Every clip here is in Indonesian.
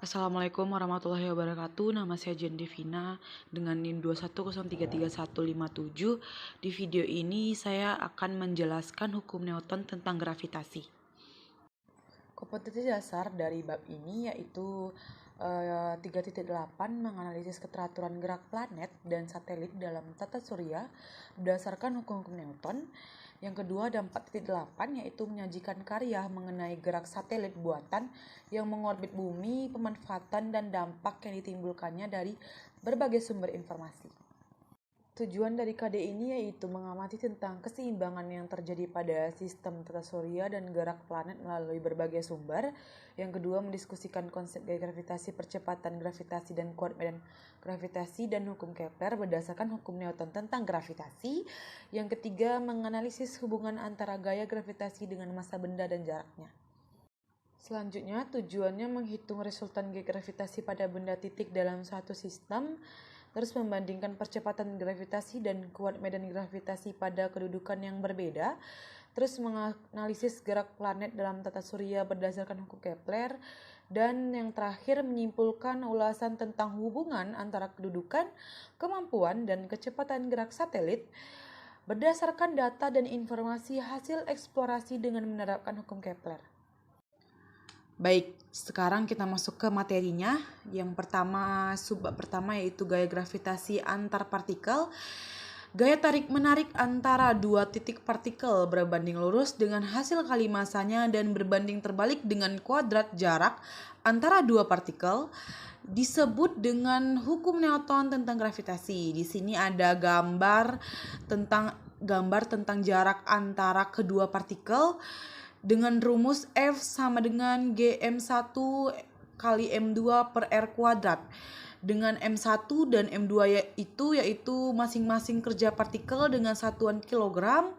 Assalamualaikum warahmatullahi wabarakatuh. Nama saya Jen Devina dengan NIM 210333157. Di video ini saya akan menjelaskan hukum Newton tentang gravitasi. Kompetensi dasar dari bab ini yaitu 3.8 menganalisis keteraturan gerak planet dan satelit dalam tata surya berdasarkan hukum-hukum Newton. Yang kedua ada 4.8 yaitu menyajikan karya mengenai gerak satelit buatan yang mengorbit bumi, pemanfaatan dan dampak yang ditimbulkannya dari berbagai sumber informasi. Tujuan dari KD ini yaitu mengamati tentang keseimbangan yang terjadi pada sistem tata surya dan gerak planet melalui berbagai sumber. Yang kedua, mendiskusikan konsep gaya gravitasi, percepatan gravitasi dan kuat medan gravitasi dan hukum Kepler berdasarkan hukum Newton tentang gravitasi. Yang ketiga, menganalisis hubungan antara gaya gravitasi dengan massa benda dan jaraknya. Selanjutnya, tujuannya menghitung resultan gaya gravitasi pada benda titik dalam suatu sistem, terus membandingkan percepatan gravitasi dan kuat medan gravitasi pada kedudukan yang berbeda, terus menganalisis gerak planet dalam tata surya berdasarkan hukum Kepler, dan yang terakhir menyimpulkan ulasan tentang hubungan antara kedudukan, kemampuan, dan kecepatan gerak satelit berdasarkan data dan informasi hasil eksplorasi dengan menerapkan hukum Kepler. Baik, sekarang kita masuk ke materinya. Yang pertama, subbab pertama yaitu gaya gravitasi antar partikel. Gaya tarik-menarik antara dua titik partikel berbanding lurus dengan hasil kali masanya dan berbanding terbalik dengan kuadrat jarak antara dua partikel disebut dengan hukum Newton tentang gravitasi. Di sini ada gambar tentang jarak antara kedua partikel dengan rumus F sama dengan GM1 kali M2 per R kuadrat. Dengan M1 dan M2 yaitu masing-masing kerja partikel dengan satuan kilogram,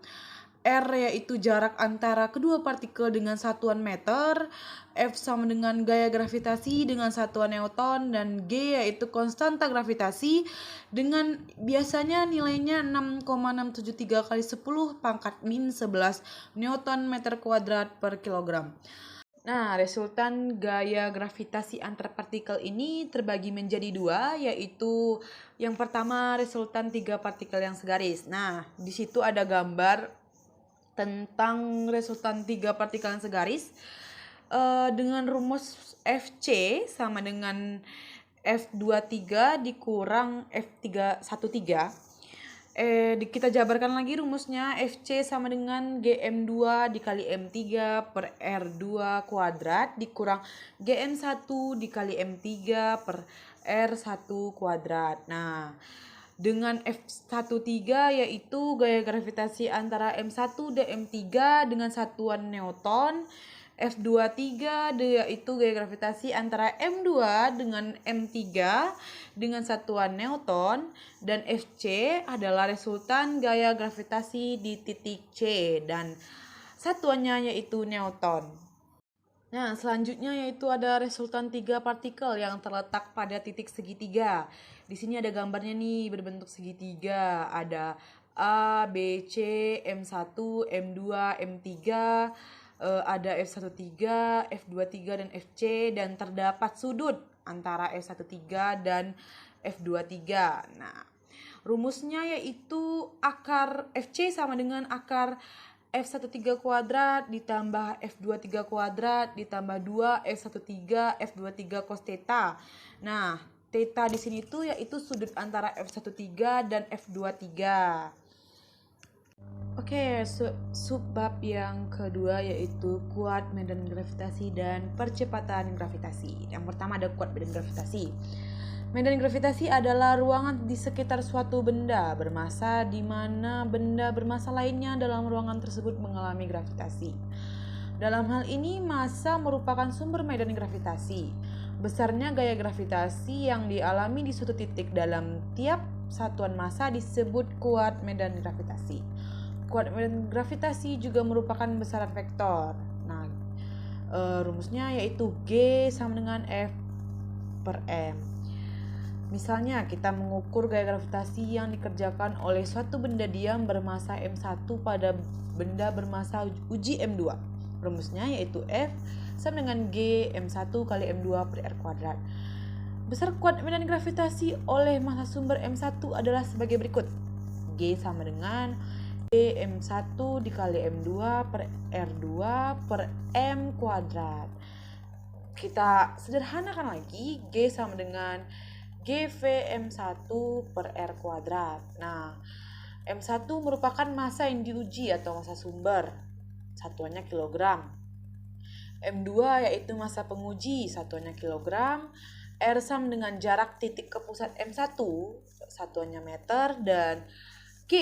R yaitu jarak antara kedua partikel dengan satuan meter, F sama dengan gaya gravitasi dengan satuan Newton, dan G yaitu konstanta gravitasi dengan biasanya nilainya 6,673 kali 10 pangkat min 11 Newton meter kuadrat per kilogram. Nah, resultan gaya gravitasi antar partikel ini terbagi menjadi dua, yaitu yang pertama resultan 3 partikel yang segaris. Nah, di situ ada gambar tentang resultan 3 partikel yang segaris dengan rumus Fc sama dengan F23 dikurang F313. Kita jabarkan lagi rumusnya. Fc sama dengan Gm2 dikali M3 per R2 kuadrat dikurang Gm1 dikali M3 per R1 kuadrat. Nah, dengan F13 yaitu gaya gravitasi antara M1 dan M3 dengan satuan Newton. F23 yaitu gaya gravitasi antara M2 dengan M3 dengan satuan Newton, dan Fc adalah resultan gaya gravitasi di titik C dan satuannya yaitu Newton. Nah, selanjutnya yaitu ada resultan 3 partikel yang terletak pada titik segitiga. Di sini ada gambarnya nih berbentuk segitiga. Ada A, B, C, M1, M2, M3, ada F13, F23 dan FC, dan terdapat sudut antara F13 dan F23. Nah, rumusnya yaitu akar Fc sama dengan akar F13 kuadrat ditambah F23 kuadrat ditambah 2 F13 F23 cos theta. Nah, theta di sini tuh yaitu sudut antara F13 dan F23. Oke, subbab yang kedua yaitu kuat medan gravitasi dan percepatan gravitasi. Yang pertama ada kuat medan gravitasi. Medan gravitasi adalah ruangan di sekitar suatu benda bermassa di mana benda bermassa lainnya dalam ruangan tersebut mengalami gravitasi. Dalam hal ini, massa merupakan sumber medan gravitasi. Besarnya gaya gravitasi yang dialami di suatu titik dalam tiap satuan massa disebut kuat medan gravitasi. Kuat medan gravitasi juga merupakan besaran vektor. Nah, rumusnya yaitu G sama dengan F per M. Misalnya, kita mengukur gaya gravitasi yang dikerjakan oleh suatu benda diam bermassa M1 pada benda bermassa uji M2. Rumusnya yaitu F sama dengan G M1 kali M2 per R kuadrat. Besar kuat medan gravitasi oleh massa sumber M1 adalah sebagai berikut. G sama dengan G M1 dikali M2 per R2 per M kuadrat. Kita sederhanakan lagi, G sama dengan GV-M1 per R kuadrat. Nah, M1 merupakan massa yang diuji atau massa sumber, satuannya kilogram. M2 yaitu massa penguji, satuannya kilogram. R sama dengan jarak titik ke pusat M1, satuannya meter. Dan G,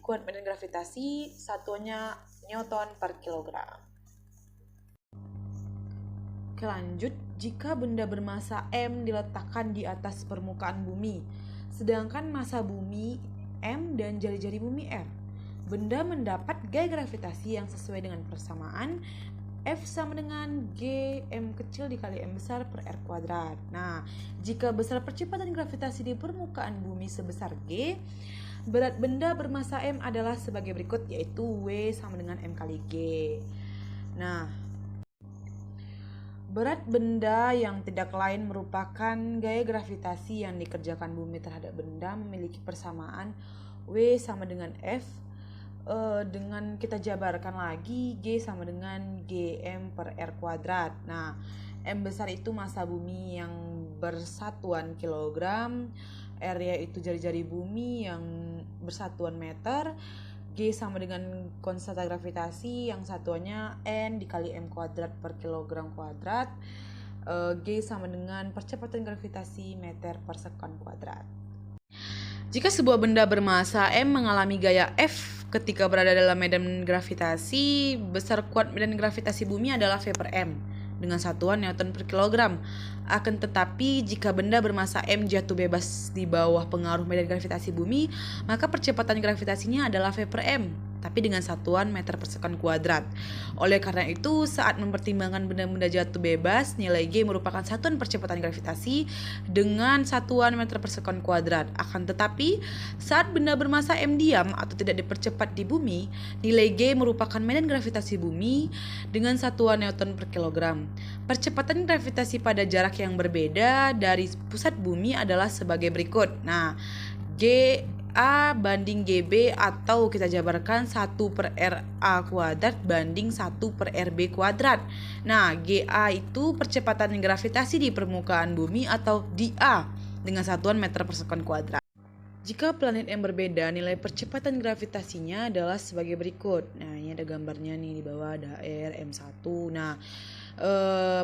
kuat medan gravitasi, satuannya Newton per kilogram. Oke, lanjut. Jika benda bermassa M diletakkan di atas permukaan bumi, sedangkan massa bumi M dan jari-jari bumi R, benda mendapat gaya gravitasi yang sesuai dengan persamaan F sama dengan G M kecil dikali M besar per R kuadrat. Nah, jika besar percepatan gravitasi di permukaan bumi sebesar G, berat benda bermassa M adalah sebagai berikut, yaitu W sama dengan M kali G. Nah, berat benda yang tidak lain merupakan gaya gravitasi yang dikerjakan bumi terhadap benda memiliki persamaan W sama dengan F. Dengan kita jabarkan lagi, G sama dengan GM per R kuadrat. Nah, M besar itu massa bumi yang bersatuan kilogram, R yaitu jari-jari bumi yang bersatuan meter, G sama dengan konstanta gravitasi yang satuannya N dikali M kuadrat per kilogram kuadrat. G sama dengan percepatan gravitasi meter per sekon kuadrat. Jika sebuah benda bermassa M mengalami gaya F ketika berada dalam medan gravitasi, besar kuat medan gravitasi bumi adalah V per M dengan satuan Newton per kilogram. Akan tetapi, jika benda bermassa M jatuh bebas di bawah pengaruh medan gravitasi bumi, maka percepatan gravitasinya adalah V per M, tapi dengan satuan meter per sekon kuadrat. Oleh karena itu, saat mempertimbangkan benda-benda jatuh bebas, nilai G merupakan satuan percepatan gravitasi dengan satuan meter per sekon kuadrat. Akan tetapi, saat benda bermassa M diam atau tidak dipercepat di bumi, nilai G merupakan medan gravitasi bumi dengan satuan Newton per kilogram. Percepatan gravitasi pada jarak yang berbeda dari pusat bumi adalah sebagai berikut. Nah, GA banding GB atau kita jabarkan 1 per RA kuadrat banding 1 per RB kuadrat. Nah, GA itu percepatan gravitasi di permukaan bumi atau dA dengan satuan meter per sekon kuadrat. Jika planet yang berbeda, nilai percepatan gravitasinya adalah sebagai berikut. Nah, ini ada gambarnya nih di bawah, ada R, M1. Nah,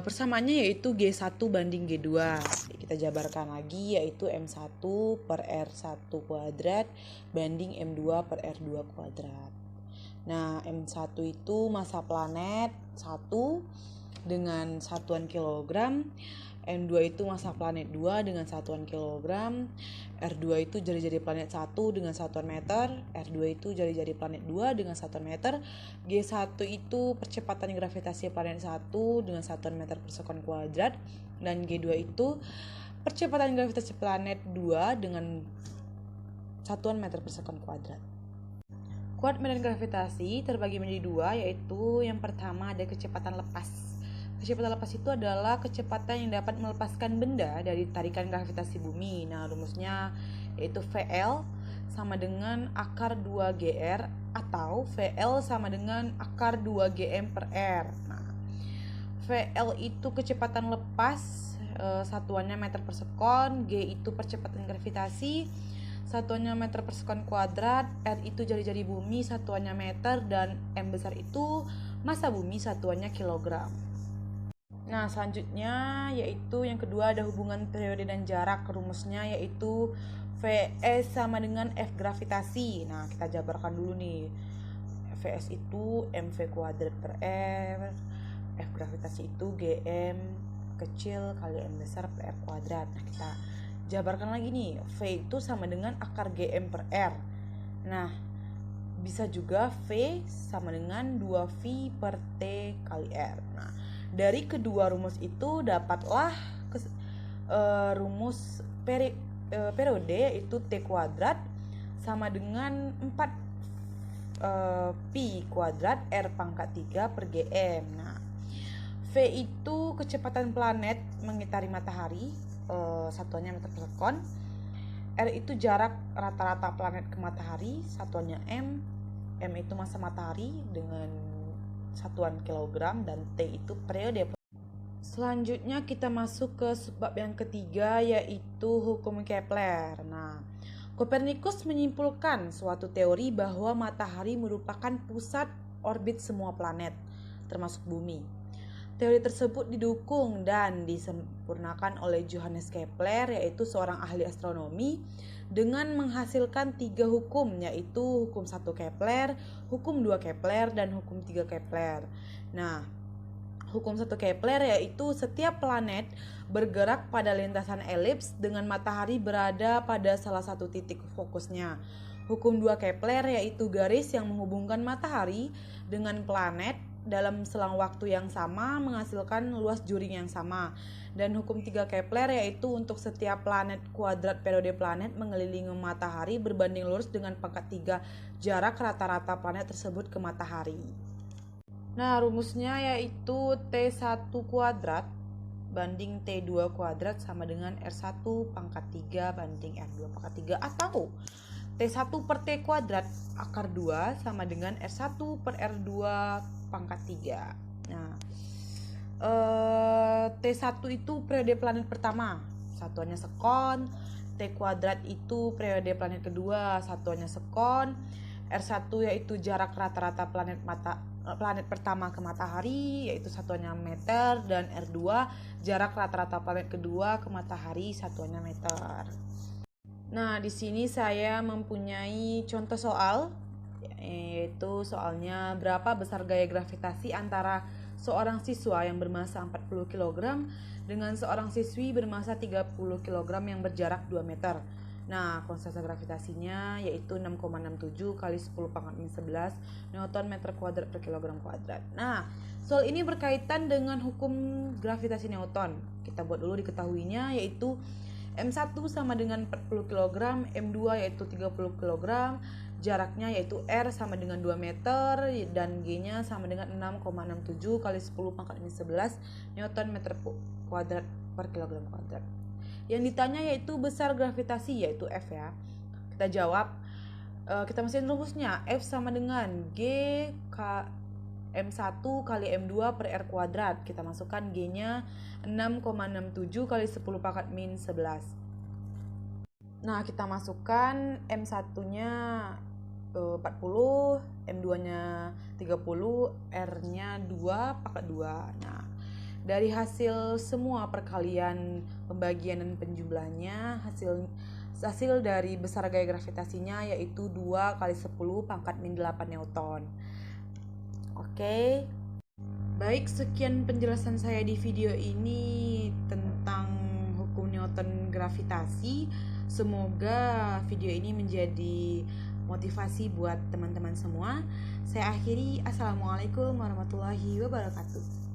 persamaannya yaitu G1 banding G2. Kita jabarkan lagi yaitu M1 per R1 kuadrat banding M2 per R2 kuadrat. Nah, M1 itu massa planet 1 dengan satuan kilogram, M2 itu massa planet 2 dengan satuan kilogram, R2 itu jari-jari planet 1 dengan satuan meter, R2 itu jari-jari planet 2 dengan satuan meter, G1 itu percepatan gravitasi planet 1 dengan satuan meter per sekon kuadrat, dan G2 itu percepatan gravitasi planet 2 dengan satuan meter per sekon kuadrat. Kuat medan gravitasi terbagi menjadi dua, yaitu yang pertama ada kecepatan lepas. Kecepatan lepas itu adalah kecepatan yang dapat melepaskan benda dari tarikan gravitasi bumi. Nah, rumusnya yaitu VL sama dengan akar 2GR atau VL sama dengan akar 2GM per R. Nah, VL itu kecepatan lepas, satuannya meter per sekon, G itu percepatan gravitasi, satuannya meter per sekon kuadrat, R itu jari-jari bumi, satuannya meter, dan M besar itu massa bumi, satuannya kilogram. Nah, selanjutnya yaitu yang kedua ada hubungan periode dan jarak. Rumusnya yaitu Vs sama dengan F gravitasi. Nah, kita jabarkan dulu nih. Vs itu mv kuadrat per R, F gravitasi itu Gm kecil kali M besar per R kuadrat. Nah, kita jabarkan lagi nih. V itu sama dengan akar Gm per R. Nah, bisa juga V sama dengan 2V per T kali R. Nah, dari kedua rumus itu dapatlah rumus periode yaitu T kuadrat sama dengan 4 pi kuadrat R pangkat 3 per Gm. Nah, V itu kecepatan planet mengitari matahari, satuannya meter per sekon. R itu jarak rata-rata planet ke matahari, satuannya M. M itu massa matahari dengan satuan kilogram, dan T itu periode. Selanjutnya kita masuk ke subbab yang ketiga, yaitu hukum Kepler. Nah, Kopernikus menyimpulkan suatu teori bahwa matahari merupakan pusat orbit semua planet, termasuk bumi. Teori tersebut didukung dan disempurnakan oleh Johannes Kepler, yaitu seorang ahli astronomi, dengan menghasilkan 3 hukum, yaitu hukum 1 Kepler, hukum 2 Kepler, dan hukum 3 Kepler. Nah, hukum 1 Kepler yaitu setiap planet bergerak pada lintasan elips dengan matahari berada pada salah satu titik fokusnya. Hukum 2 Kepler yaitu garis yang menghubungkan matahari dengan planet dalam selang waktu yang sama menghasilkan luas juring yang sama. Dan hukum 3 Kepler yaitu untuk setiap planet kuadrat periode planet mengelilingi matahari berbanding lurus dengan pangkat 3 jarak rata-rata planet tersebut ke matahari. Nah, rumusnya yaitu T1 kuadrat banding T2 kuadrat sama dengan R1 pangkat 3 banding R2 pangkat 3, atau T1 per T kuadrat akar 2 sama dengan R1 per R2 pangkat 3. Nah, T1 itu periode planet pertama, satuannya sekon. T kuadrat itu periode planet kedua, satuannya sekon. R1 yaitu jarak rata-rata planet pertama ke matahari, yaitu satuannya meter, dan R2 jarak rata-rata planet kedua ke matahari, satuannya meter. Nah, di sini saya mempunyai contoh soal, yaitu soalnya berapa besar gaya gravitasi antara seorang siswa yang bermasa 40 kg dengan seorang siswi bermasa 30 kg yang berjarak 2 meter. Nah, konstanta gravitasinya yaitu 6,67 kali 10 pangkat min 11 Newton meter kuadrat per kilogram kuadrat. Nah, soal ini berkaitan dengan hukum gravitasi Newton. Kita buat dulu diketahuinya, yaitu M1 sama dengan 40 kg, M2 yaitu 30 kg, jaraknya yaitu R sama dengan 2 meter, dan G-nya sama dengan 6,67 kali 10 pangkat min 11 Newton meter kuadrat per kilogram kuadrat. Yang ditanya yaitu besar gravitasi, yaitu F ya. Kita jawab, kita masukin rumusnya. F sama dengan G M1 kali M2 per R kuadrat. Kita masukkan G-nya 6,67 kali 10 pangkat min 11. Nah, kita masukkan M1-nya 40, M2-nya 30, R-nya 2 pangkat 2. Nah, dari hasil semua perkalian pembagian dan penjumlahnya, hasil dari besar gaya gravitasinya yaitu 2 kali 10 pangkat min 8 Newton. Oke. Baik, sekian penjelasan saya di video ini tentang hukum Newton gravitasi. Semoga video ini menjadi motivasi buat teman-teman semua. Saya akhiri, assalamualaikum warahmatullahi wabarakatuh.